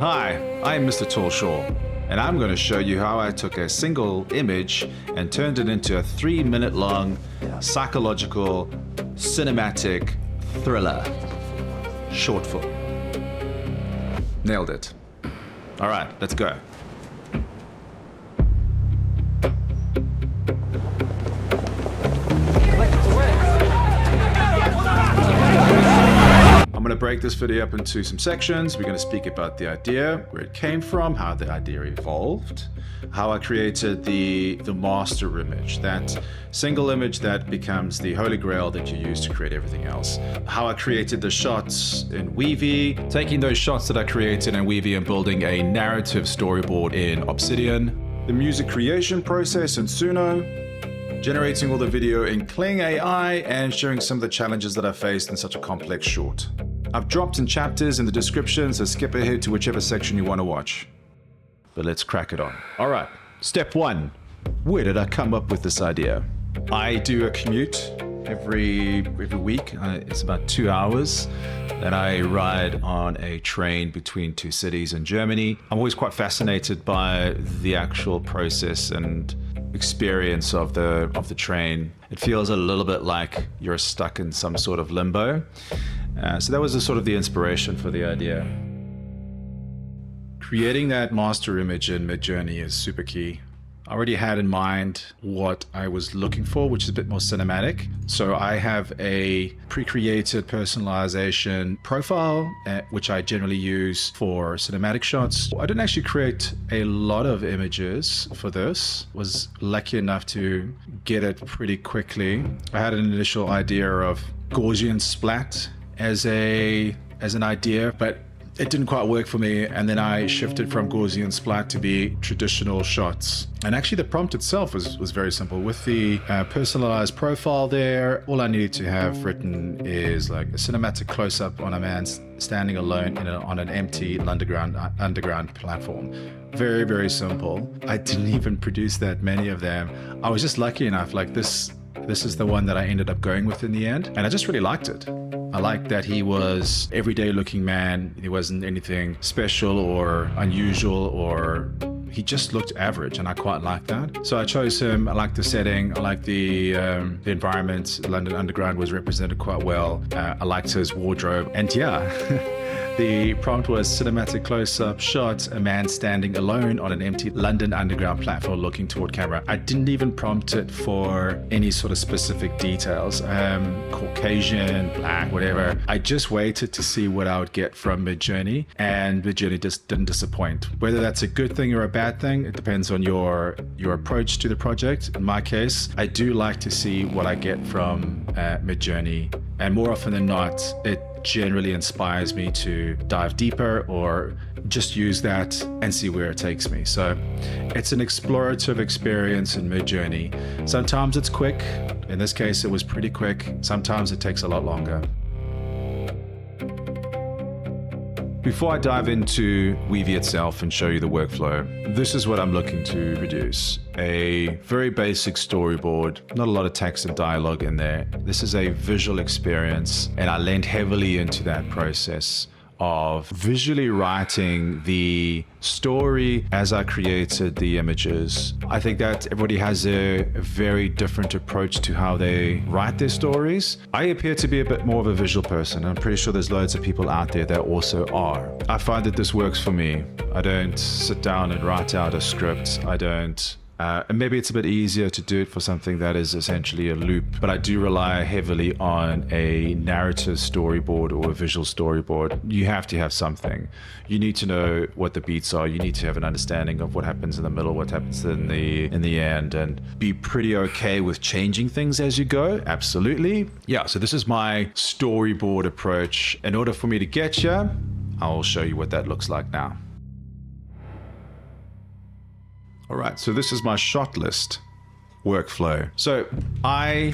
Hi, I'm Mr. Tall Shaw, and I'm going to show you how I took a single image and turned it into a 3-minute long psychological cinematic thriller short film. Nailed it. All right, let's go. I'm going to break this video up into some sections. We're going to speak about the idea, where it came from, how the idea evolved, how I created the master image, that single image that becomes the holy grail that you use to create everything else, how I created the shots in Weavy, taking those shots that I created in Weavy and building a narrative storyboard in Obsidian, the music creation process in SUNO, generating all the video in Kling AI, and sharing some of the challenges that I faced in such a complex short. I've dropped in chapters in the description, so skip ahead to whichever section you want to watch. But let's crack it on. All right, step 1. Where did I come up with this idea? I do a commute every week. It's about 2 hours that I ride on a train between 2 cities in Germany. I'm always quite fascinated by the actual process and experience of the train. It feels a little bit like you're stuck in some sort of limbo. So that was the sort of the inspiration for the idea. Creating that master image in Midjourney is super key. I already had in mind what I was looking for, which is a bit more cinematic. So I have a pre-created personalization profile, which I generally use for cinematic shots. I didn't actually create a lot of images for this. Was lucky enough to get it pretty quickly. I had an initial idea of Gaussian splat as an idea, but it didn't quite work for me, and then I shifted from Gaussian splat to be traditional shots. And actually the prompt itself was very simple. With the personalized profile there, all I needed to have written is like a cinematic close-up on a man standing alone on an empty underground platform. Very, very simple. I didn't even produce that many of them. I was just lucky enough, like this is the one that I ended up going with in the end, and I just really liked it. I liked that he was everyday looking man. He wasn't anything special or unusual, or he just looked average, and I quite liked that. So I chose him. I liked the setting. I liked the environment. London Underground was represented quite well. I liked his wardrobe, and yeah. The prompt was cinematic close-up shot, a man standing alone on an empty London Underground platform looking toward camera. I didn't even prompt it for any sort of specific details, Caucasian, black, whatever. I just waited to see what I would get from Midjourney, and Midjourney just didn't disappoint. Whether that's a good thing or a bad thing, it depends on your approach to the project. In my case, I do like to see what I get from Midjourney, and more often than not, it generally inspires me to dive deeper or just use that and see where it takes me. So it's an explorative experience in Midjourney. Sometimes it's quick. In this case, it was pretty quick. Sometimes it takes a lot longer. Before I dive into Weavy itself and show you the workflow, this is what I'm looking to produce. A very basic storyboard, not a lot of text and dialogue in there. This is a visual experience, and I leaned heavily into that process of visually writing the story as I created the images. I think that everybody has a very different approach to how they write their stories. I appear to be a bit more of a visual person. I'm pretty sure there's loads of people out there that also are. I find that this works for me. I don't sit down and write out a script. I don't. And maybe it's a bit easier to do it for something that is essentially a loop, but I do rely heavily on a narrative storyboard or a visual storyboard. You have to have something. You need to know what the beats are. You need to have an understanding of what happens in the middle, what happens in the end, and be pretty okay with changing things as you go. Absolutely. Yeah, so this is my storyboard approach. In order for me to get you, I'll show you what that looks like now. All right, so this is my shot list workflow. So I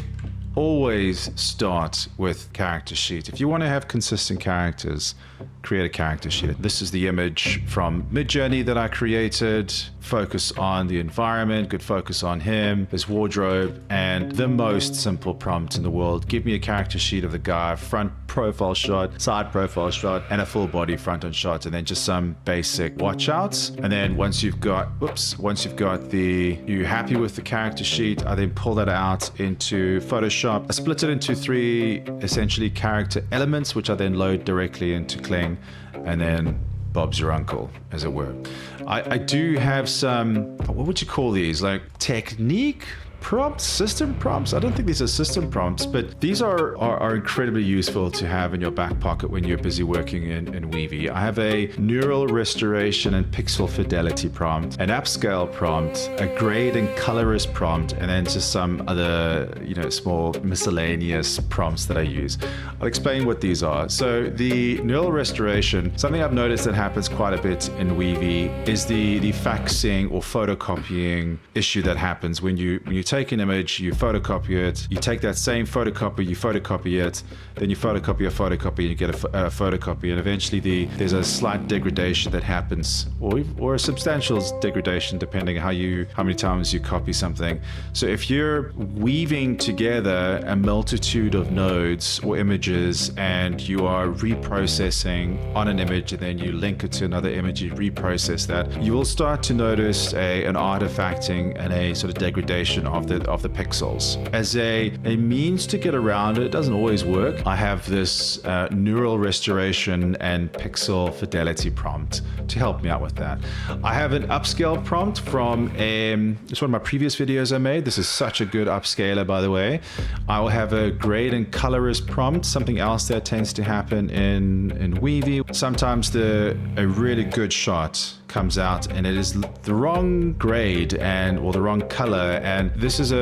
always start with character sheet. If you want to have consistent characters, create a character sheet. This is the image from Midjourney that I created. Focus on the environment, good focus on him, his wardrobe, and the most simple prompt in the world. Give me a character sheet of the guy, front profile shot, side profile shot, and a full body front on shot, and then just some basic watch outs. And then once you've got you're happy with the character sheet, I then pull that out into Photoshop. I split it into 3 essentially character elements, which I then load directly into Kling, and then Bob's your uncle, as it were. I do have some, what would you call these? Like technique prompts, system prompts. I don't think these are system prompts, but these are incredibly useful to have in your back pocket when you're busy working in Weavy. I have a neural restoration and pixel fidelity prompt, an upscale prompt, a grade and colorist prompt, and then just some other, small miscellaneous prompts that I use. I'll explain what these are. So the neural restoration, something I've noticed that happens quite a bit in Weavy is the faxing or photocopying issue that happens when you take an image, you photocopy it, you take that same photocopy, you photocopy it, then you photocopy a photocopy, and you get a photocopy, and eventually there's a slight degradation that happens, or a substantial degradation depending on how many times you copy something. So if you're weaving together a multitude of nodes or images, and you are reprocessing on an image, and then you link it to another image, you reprocess that, you will start to notice an artifacting and a sort of degradation of the pixels. As a means to get around it, it doesn't always work. I have this neural restoration and pixel fidelity prompt to help me out with that. I have an upscale prompt from it's one of my previous videos I made. This is such a good upscaler, by the way. I will have a grade and colorist prompt, something else that tends to happen in Weavy. Sometimes a really good shot comes out and it is the wrong grade or the wrong color, and this is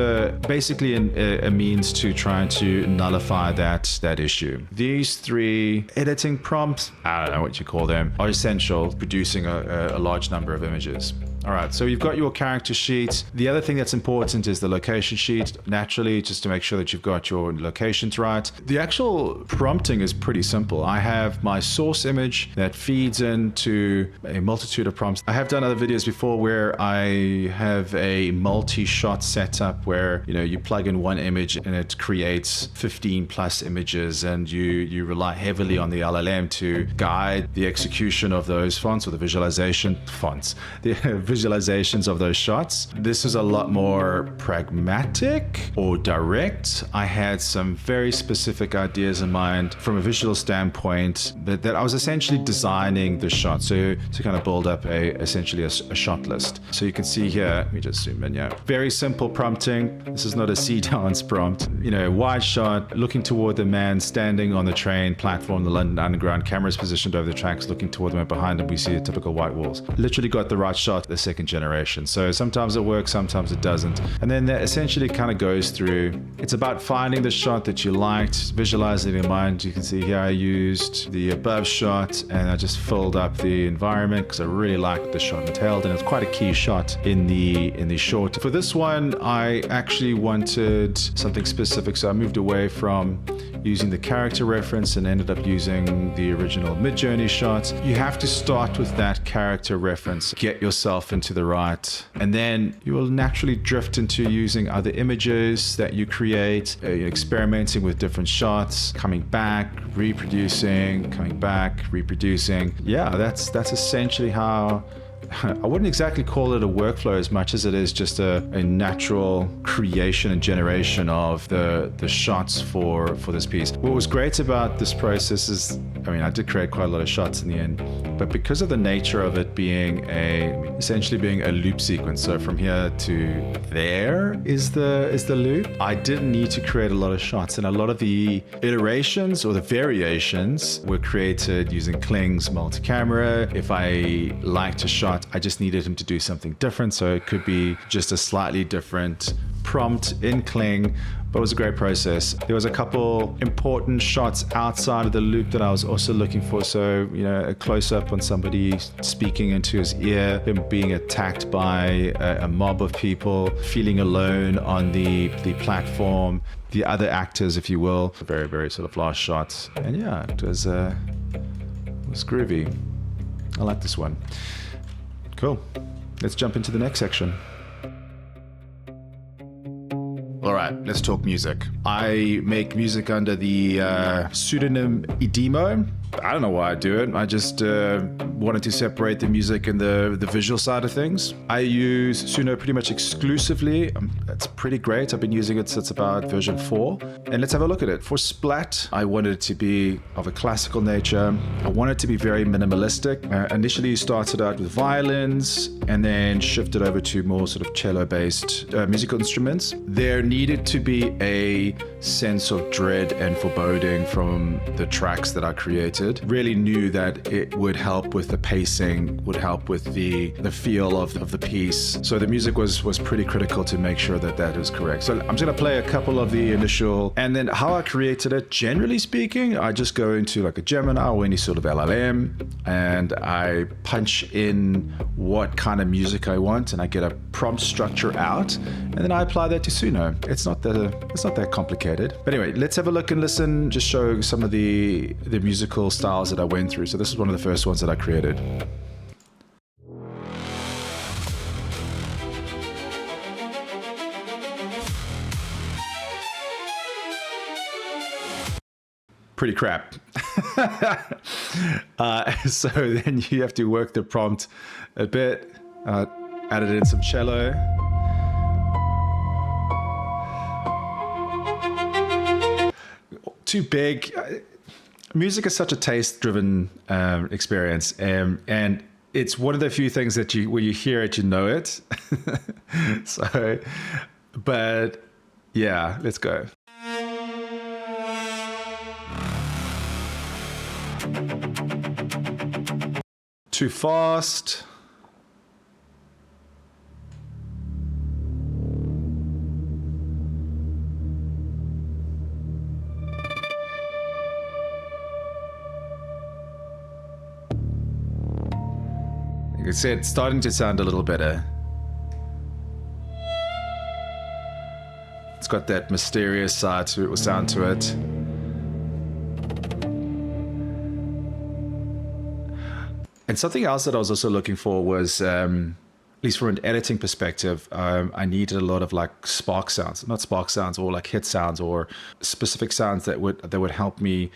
basically a means to try to nullify that issue. These 3 editing prompts, I don't know what you call them, are essential for producing a large number of images. All right, so you've got your character sheet. The other thing that's important is the location sheet, naturally, just to make sure that you've got your locations right. The actual prompting is pretty simple. I have my source image that feeds into a multitude of prompts. I have done other videos before where I have a multi-shot setup where, you plug in one image and it creates 15 plus images, and you rely heavily on the LLM to guide the execution of those fonts, or the visualizations of those shots. This is a lot more pragmatic or direct. I had some very specific ideas in mind from a visual standpoint that I was essentially designing the shot, so to kind of build up essentially a shot list. So you can see here, let me just zoom in, very simple prompting. This is not a sea dance prompt. Wide shot, looking toward the man standing on the train platform, the London Underground, cameras positioned over the tracks, looking toward them, and behind them we see the typical white walls. Literally got the right shot, the second generation. So sometimes it works, sometimes it doesn't. And then that essentially kind of goes through, it's about finding the shot that you liked, visualizing it in mind. You can see here I used the above shot and I just filled up the environment because I really liked the shot entailed, and it's quite a key shot in the short. For this one, I actually wanted something specific, so I moved away from using the character reference and ended up using the original Midjourney shot. You have to start with that character reference, get yourself into the right, and then you will naturally drift into using other images that you create, experimenting with different shots, coming back, reproducing, coming back, reproducing. Yeah, that's essentially how I wouldn't exactly call it a workflow as much as it is just a natural creation and generation of the shots for this piece. What was great about this process is, I did create quite a lot of shots in the end, but because of the nature of it being essentially being a loop sequence, so from here to there is the loop, I didn't need to create a lot of shots, and a lot of the iterations or the variations were created using Kling's multi-camera. If I liked a shot, I just needed him to do something different, so it could be just a slightly different prompt in Kling, but it was a great process. There was a couple important shots outside of the loop that I was also looking for. So, you know, a close-up on somebody speaking into his ear, him being attacked by a mob of people, feeling alone on the platform, the other actors, if you will. Very, very sort of last shots. And yeah, it was groovy. I like this one. Cool. Let's jump into the next section. All right, let's talk music. I make music under the pseudonym Idemo. I don't know why I do it. I just wanted to separate the music and the visual side of things. I use SUNO pretty much exclusively. That's pretty great. I've been using it since about version 4. And let's have a look at it. For Splat, I wanted it to be of a classical nature. I wanted it to be very minimalistic. Initially started out with violins and then shifted over to more sort of cello-based musical instruments. There needed to be a sense of dread and foreboding from the tracks that I created. Really knew that it would help with the pacing, would help with the feel of the piece. So the music was pretty critical to make sure that that is correct. So I'm just gonna play a couple of the initial, and then how I created it, generally speaking, I just go into like a Gemini or any sort of LLM, and I punch in what kind of music I want, and I get a prompt structure out, and then I apply that to SUNO. It's not that complicated. But anyway, let's have a look and listen, just show some of the musical styles that I went through. So this is one of the first ones that I created. Pretty crap. So then you have to work the prompt a bit, added in some cello. Too big. Music is such a taste-driven experience, and it's one of the few things that when you hear it, you know it. So, but yeah, let's go. Too fast. Like I said, it's starting to sound a little better. It's got that mysterious side to it, or sound to it. And something else that I was also looking for was, at least from an editing perspective, I needed a lot of like spark sounds, not spark sounds, or like hit sounds, or specific sounds that would help me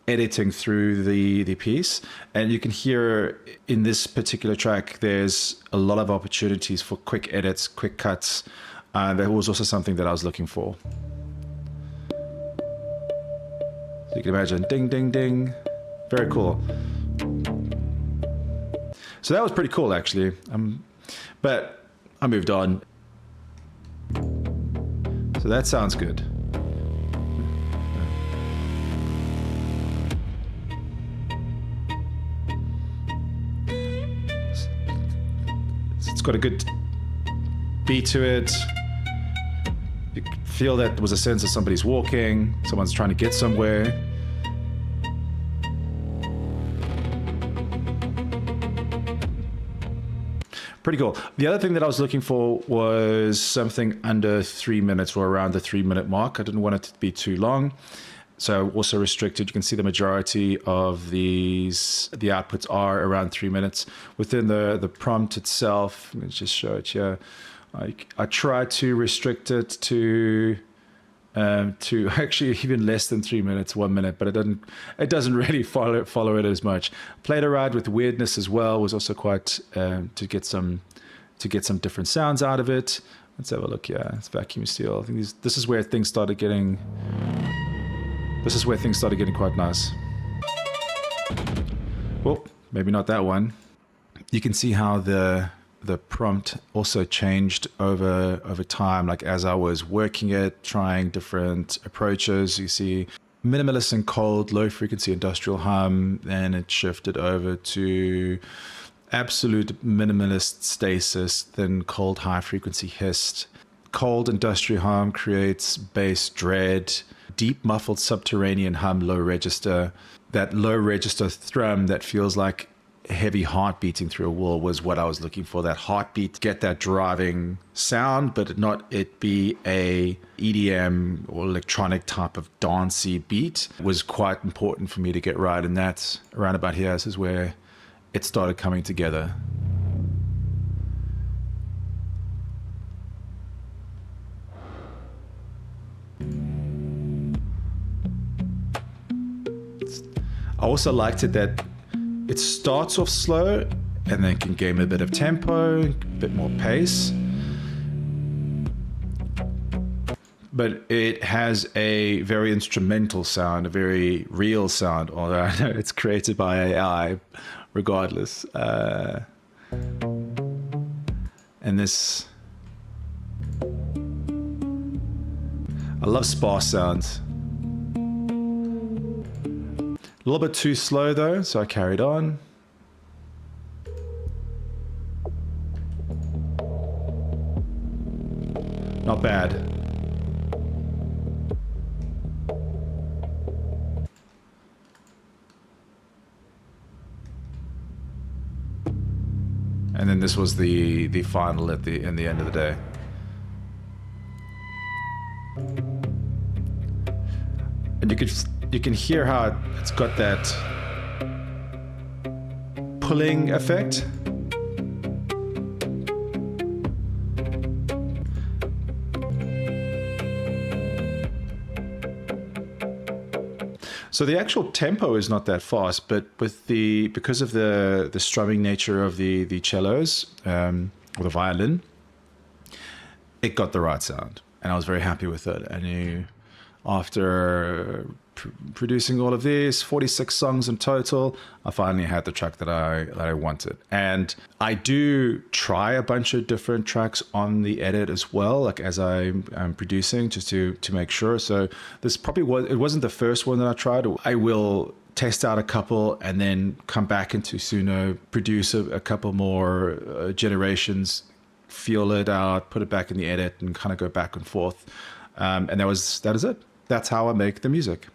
editing through the piece. And you can hear in this particular track, there's a lot of opportunities for quick edits, quick cuts. That was also something that I was looking for. So you can imagine, ding, ding, ding. Very cool. So that was pretty cool, actually. But I moved on. So that sounds good. It's got a good beat to it. You feel that there was a sense that somebody's walking, someone's trying to get somewhere. Pretty cool. The other thing that I was looking for was something under 3 minutes, or around the 3-minute mark. I didn't want it to be too long. So also restricted. You can see the majority of the outputs are around 3 minutes. Within the prompt itself, let me just show it here. I try to restrict it to actually even less than 3 minutes, 1 minute, but it doesn't really follow it as much. Played around with weirdness as well, was also quite to get some different sounds out of it. Let's have a look here. It's vacuum seal. I think this is where things started getting quite nice. Well, maybe not that one. You can see how the prompt also changed over time, like as I was working it, trying different approaches. You see minimalist and cold, low frequency industrial hum, then it shifted over to absolute minimalist stasis, then cold high frequency hissed, Cold industrial hum creates bass dread. Deep muffled subterranean hum, low register. That low register thrum that feels like heavy heart beating through a wall was what I was looking for. That heartbeat, get that driving sound, but not it be a EDM or electronic type of dancey beat was quite important for me to get right. And that's around about here. This is where it started coming together. I also liked it that it starts off slow and then can gain a bit of tempo, a bit more pace. But it has a very instrumental sound, a very real sound, although I know it's created by AI, regardless. And this... I love sparse sounds. A little bit too slow though, so I carried on. Not bad. And then this was the final in the end of the day. And you can hear how it's got that pulling effect. So the actual tempo is not that fast, but because of the strumming nature of the cellos or the violin, it got the right sound, and I was very happy with it. I knew after producing all of these 46 songs in total, I finally had the track that I wanted. And I do try a bunch of different tracks on the edit as well, like as I'm producing, just to make sure. So this probably wasn't the first one that I tried. I will test out a couple and then come back into SUNO, produce a couple more generations, feel it out, put it back in the edit, and kind of go back and forth. And that is it. That's how I make the music.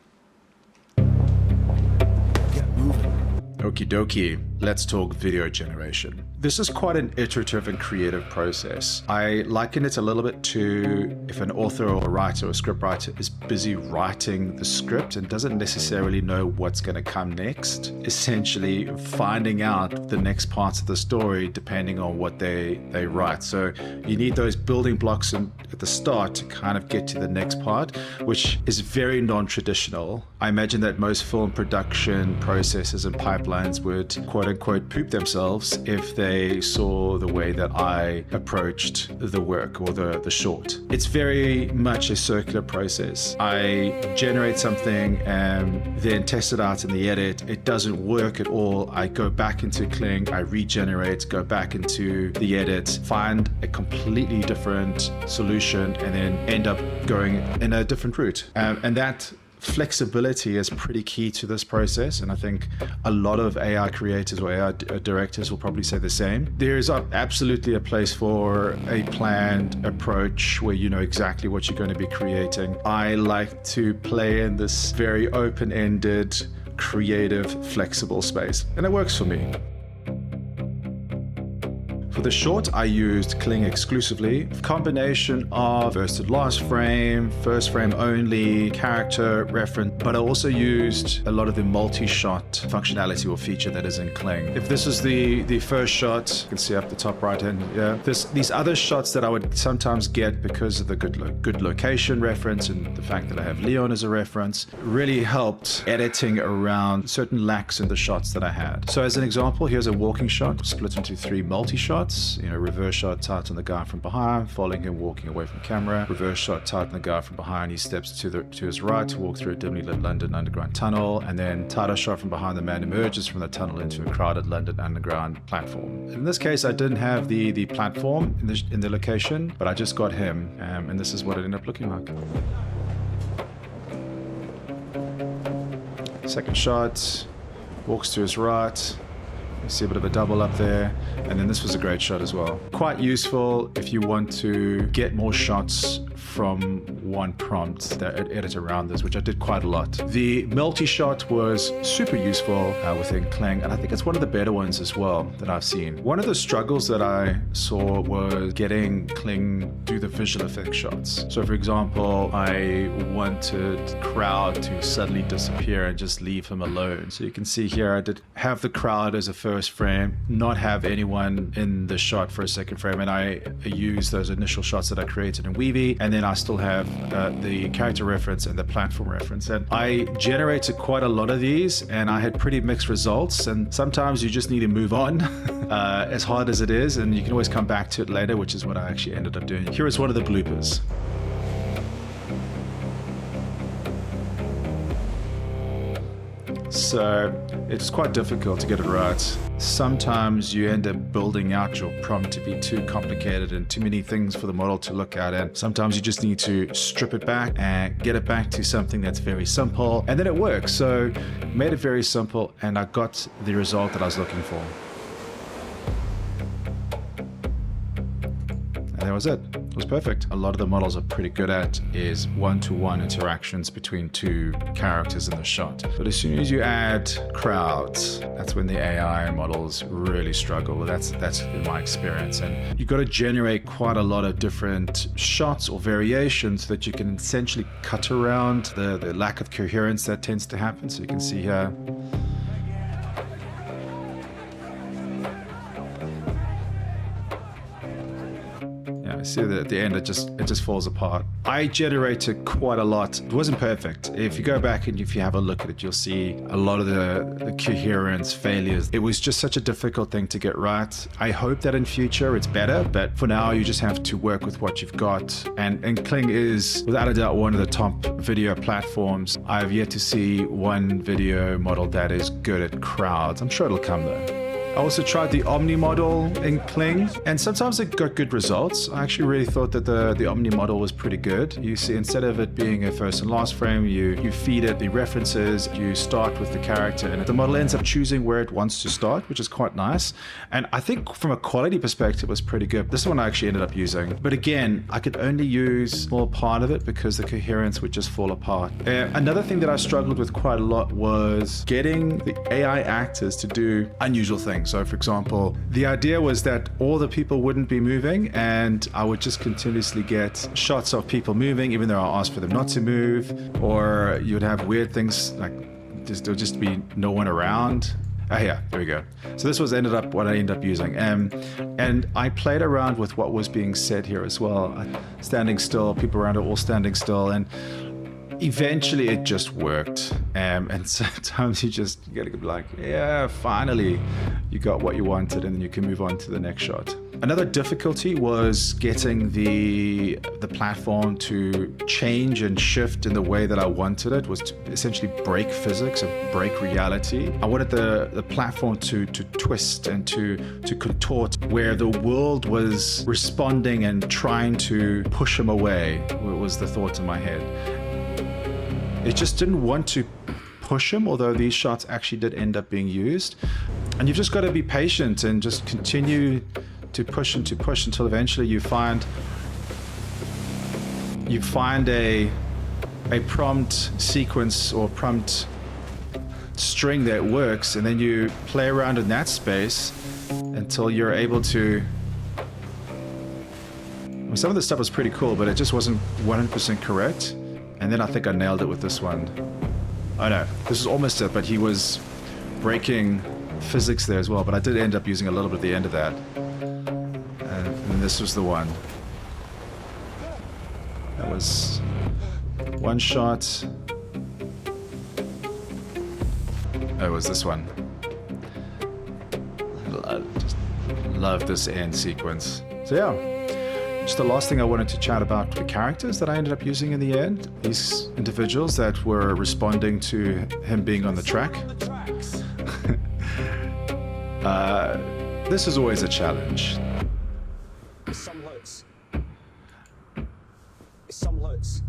Okie dokie, let's talk video generation. This is quite an iterative and creative process. I liken it a little bit to if an author or a writer or script writer is busy writing the script and doesn't necessarily know what's going to come next, essentially finding out the next parts of the story depending on what they write. So you need those building blocks at the start to kind of get to the next part, which is very non-traditional. I imagine that most film production processes and pipelines would quote unquote poop themselves if they saw the way that I approached the work or the short. It's very much a circular process. I generate something and then test it out in the edit. It doesn't work at all. I go back into Kling, I regenerate, go back into the edit, find a completely different solution, and then end up going in a different route. And that flexibility is pretty key to this process, and I think a lot of AI creators or AI directors will probably say the same. There's absolutely a place for a planned approach where you know exactly what you're going to be creating. I like to play in this very open-ended, creative, flexible space, and it works for me. For the short, I used Kling exclusively. A combination of first and last frame, first frame only, character reference, but I also used a lot of the multi-shot functionality or feature that is in Kling. If this is the first shot, you can see up the top right hand, yeah. These other shots that I would sometimes get because of the good location reference and the fact that I have Leon as a reference, really helped editing around certain lacks in the shots that I had. So as an example, here's a walking shot split into 3 multi-shots. Reverse shot, tight on the guy from behind, following him walking away from camera. Reverse shot, tight on the guy from behind. He steps to his right to walk through a dimly lit London Underground tunnel, and then tighter shot from behind. The man emerges from the tunnel into a crowded London Underground platform. In this case, I didn't have the platform in the location, but I just got him, and this is what it ended up looking like. Second shot, walks to his right, You see a bit of a double up there. And then this was a great shot as well. Quite useful if you want to get more shots from one prompt that edit around this, which I did quite a lot. The multi-shot was super useful within Kling, and I think it's one of the better ones as well that I've seen. One of the struggles that I saw was getting Kling do the visual effect shots. So for example, I wanted crowd to suddenly disappear and just leave him alone. So you can see here I did have the crowd as a first frame, not have anyone in the shot for a second frame, and I used those initial shots that I created in Weavy, and then I still have the character reference and the platform reference. And I generated quite a lot of these, and I had pretty mixed results, and sometimes you just need to move on as hard as it is, and you can always come back to it later, which is what I actually ended up doing. Here is one of the bloopers. So it's quite difficult to get it right. Sometimes you end up building out your prompt to be too complicated and too many things for the model to look at, and sometimes you just need to strip it back and get it back to something that's very simple, and then it works. So made it very simple, and I got the result that I was looking for. And that was it. It was perfect. A lot of the models are pretty good at is one-to-one interactions between two characters in the shot. But as soon as you add crowds, that's when the AI models really struggle. That's in my experience. And you've got to generate quite a lot of different shots or variations so that you can essentially cut around the lack of coherence that tends to happen. So you can see here, see that at the end it just falls apart. I generated quite a lot. It wasn't perfect. If you go back and if you have a look at it, you'll see a lot of the coherence failures. It was just such a difficult thing to get right. I hope that in future it's better, but for now you just have to work with what you've got. And Kling is without a doubt one of the top video platforms. I've yet to see one video model that is good at crowds. I'm sure it'll come though. I also tried the Omni model in Kling, and sometimes it got good results. I actually really thought that the Omni model was pretty good. You see, instead of it being a first and last frame, you feed it the references, you start with the character, and the model ends up choosing where it wants to start, which is quite nice. And I think from a quality perspective, it was pretty good. This one I actually ended up using. But again, I could only use a small part of it because the coherence would just fall apart. Another thing that I struggled with quite a lot was getting the AI actors to do unusual things. So for example, the idea was that all the people wouldn't be moving, and I would just continuously get shots of people moving even though I asked for them not to move, or you'd have weird things like there'll just be no one around. Oh yeah, there we go. So this was what I ended up using. And I played around with what was being said here as well. Standing still, people around are all standing still, and eventually it just worked. And sometimes you gotta be like, yeah, finally you got what you wanted, and then you can move on to the next shot. Another difficulty was getting the platform to change and shift in the way that I wanted it, was to essentially break physics and break reality. I wanted the platform to twist and to contort, where the world was responding and trying to push him away, was the thought in my head. It just didn't want to push him, although these shots actually did end up being used. And you've just got to be patient and just continue to push until eventually you find a prompt sequence or prompt string that works, and then you play around in that space until you're able to. Well, some of the stuff was pretty cool, but it just wasn't 100% correct. And then I think I nailed it with this one. Oh no, this is almost it, but he was breaking physics there as well, but I did end up using a little bit at the end of that. And this was the one. That was one shot. Oh, it was this one. Just love this end sequence. So yeah. Just the last thing I wanted to chat about the characters that I ended up using in the end. These individuals that were responding to him being on the track. This is always a challenge. Some hurts. Some hurts.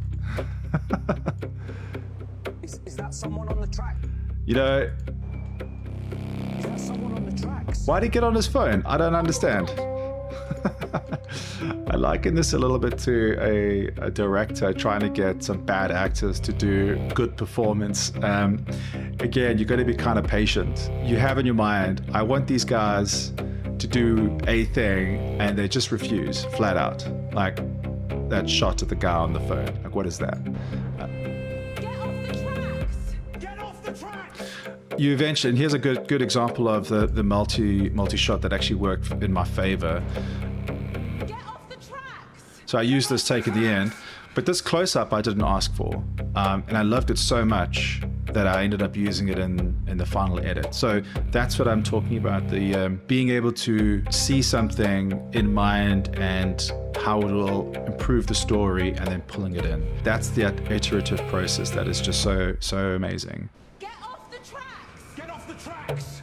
Is that someone on the track? You know, Is that someone on the tracks. Why'd he get on his phone? I don't understand. I liken this a little bit to a director trying to get some bad actors to do good performance. Again, you got to be kind of patient. You have in your mind, I want these guys to do a thing, and they just refuse flat out. Like that shot of the guy on the phone. Like, what is that? Get off the tracks! Get off the tracks! You eventually, and here's a good example of the multi shot that actually worked in my favor. Get off the tracks! So I used this take at the end, but this close up I didn't ask for, and I loved it so much that I ended up using it in the final edit. So that's what I'm talking about, the being able to see something in mind and how it will improve the story and then pulling it in. That's the iterative process that is just so amazing. Get off the tracks! Get off the tracks!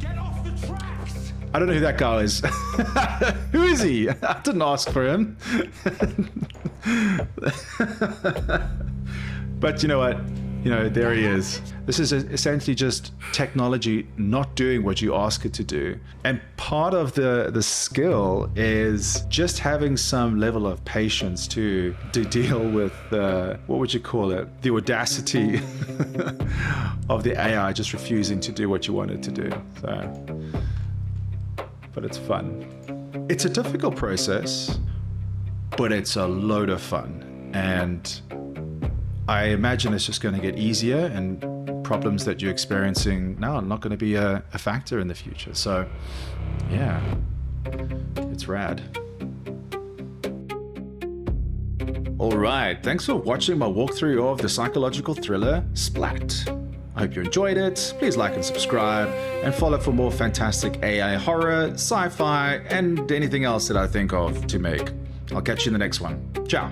Get off the tracks! I don't know who that guy is. Who is he? I didn't ask for him. But you know what? You know, there he is. This is essentially just technology not doing what you ask it to do. And part of the skill is just having some level of patience to deal with, what would you call it? The audacity of the AI just refusing to do what you want it to do. So, but it's fun. It's a difficult process, but it's a load of fun. And I imagine it's just going to get easier, and problems that you're experiencing now are not going to be a factor in the future. So, yeah, it's rad. All right, thanks for watching my walkthrough of the psychological thriller Splat. I hope you enjoyed it. Please like and subscribe, and follow for more fantastic AI horror, sci-fi, and anything else that I think of to make. I'll catch you in the next one. Ciao.